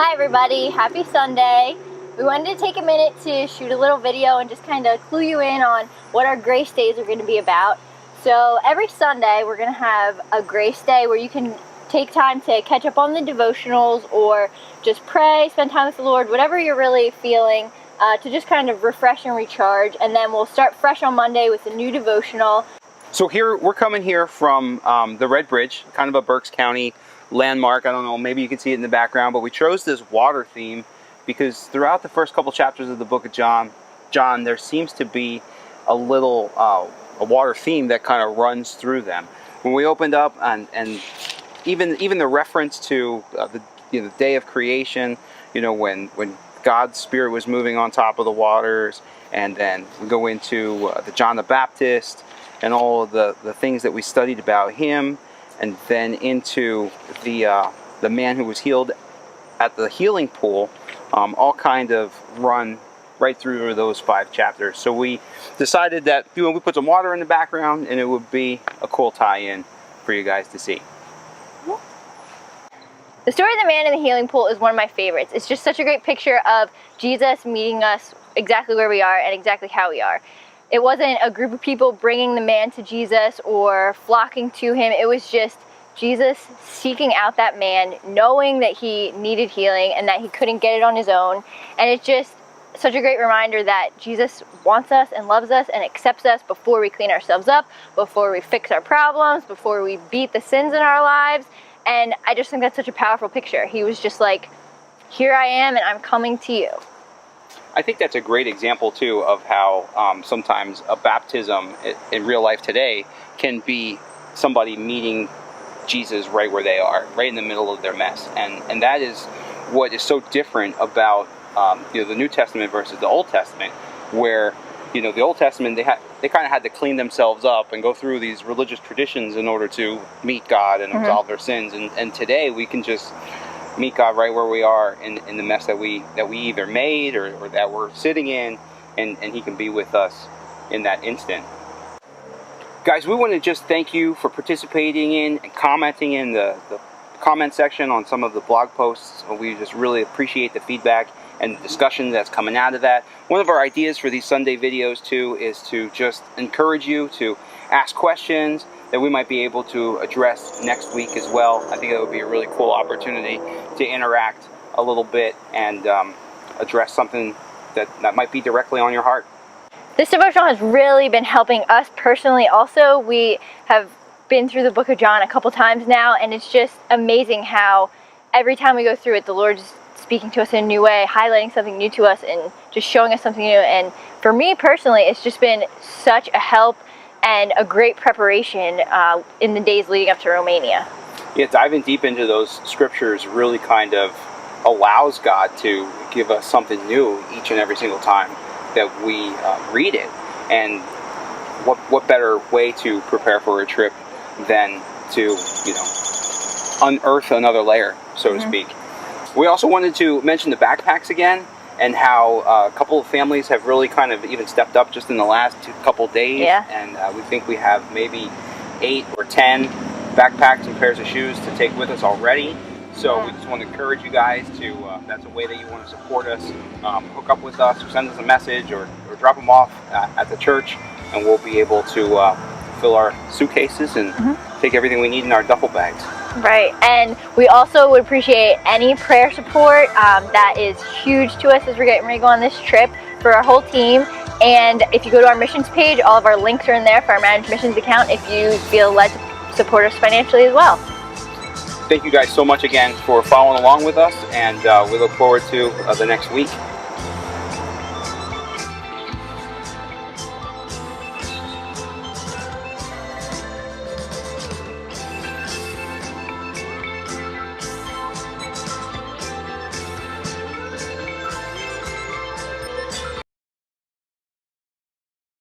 Hi everybody, happy Sunday. We wanted to take a minute to shoot a little video and just kind of clue you in on what our Grace Days are going to be about. So every Sunday we're going to have a Grace Day where you can take time to catch up on the devotionals or just pray, spend time with the Lord, whatever you're really feeling, to just kind of refresh and recharge. And then we'll start fresh on Monday with a new devotional. So here, we're coming here from the Red Bridge, kind of a Berks County landmark. I don't know, maybe you can see it in the background, but we chose this water theme because throughout the first couple chapters of the book of John, there seems to be a little a water theme that kind of runs through them. When we opened up, and even the reference to the day of creation, when God's Spirit was moving on top of the waters, and then we go into the John the Baptist and all of the things that we studied about him, and then into the man who was healed at the healing pool, all kind of run right through those 5 chapters. So we decided that we put some water in the background, and it would be a cool tie-in for you guys to see. The story of the man in the healing pool is one of my favorites. It's just such a great picture of Jesus meeting us exactly where we are and exactly how we are. It wasn't a group of people bringing the man to Jesus or flocking to him. It was just Jesus seeking out that man, knowing that he needed healing and that he couldn't get it on his own. And it's just such a great reminder that Jesus wants us and loves us and accepts us before we clean ourselves up, before we fix our problems, before we beat the sins in our lives. And I just think that's such a powerful picture. He was just like, here I am and I'm coming to you. I think that's a great example too of how sometimes a baptism in real life today can be somebody meeting Jesus right where they are, right in the middle of their mess. And that is what is so different about the New Testament versus the Old Testament, where the Old Testament they kind of had to clean themselves up and go through these religious traditions in order to meet God and absolve their sins. And today we can just meet God right where we are in the mess that we either made or that we're sitting in, and he can be with us in that instant. Guys, we want to just thank you for participating in and commenting in the comment section on some of the blog posts. We just really appreciate the feedback and the discussion that's coming out of that. One of our ideas for these Sunday videos too is to just encourage you to ask questions that we might be able to address next week as well. I think it would be a really cool opportunity to interact a little bit and address something that might be directly on your heart. This devotional has really been helping us personally also. We have been through the book of John a couple times now, and it's just amazing how every time we go through it, the Lord's speaking to us in a new way, highlighting something new to us, and just showing us something new. And for me personally, it's just been such a help and a great preparation in the days leading up to Romania. Yeah, diving deep into those scriptures really kind of allows God to give us something new each and every single time that we read it. And what better way to prepare for a trip than to unearth another layer, so to speak. We also wanted to mention the backpacks again, and how a couple of families have really kind of even stepped up just in the last couple days. Yeah. And we think we have maybe 8 or 10 backpacks and pairs of shoes to take with us already. So we just want to encourage you guys to, that's a way that you want to support us, hook up with us or send us a message or drop them off at the church, and we'll be able to fill our suitcases and take everything we need in our duffel bags. Right, and we also would appreciate any prayer support. That is huge to us as we're getting ready to go on this trip for our whole team. And if you go to our missions page, all of our links are in there for our Managed Missions account if you feel led to support us financially as well. Thank you guys so much again for following along with us, and we look forward to the next week.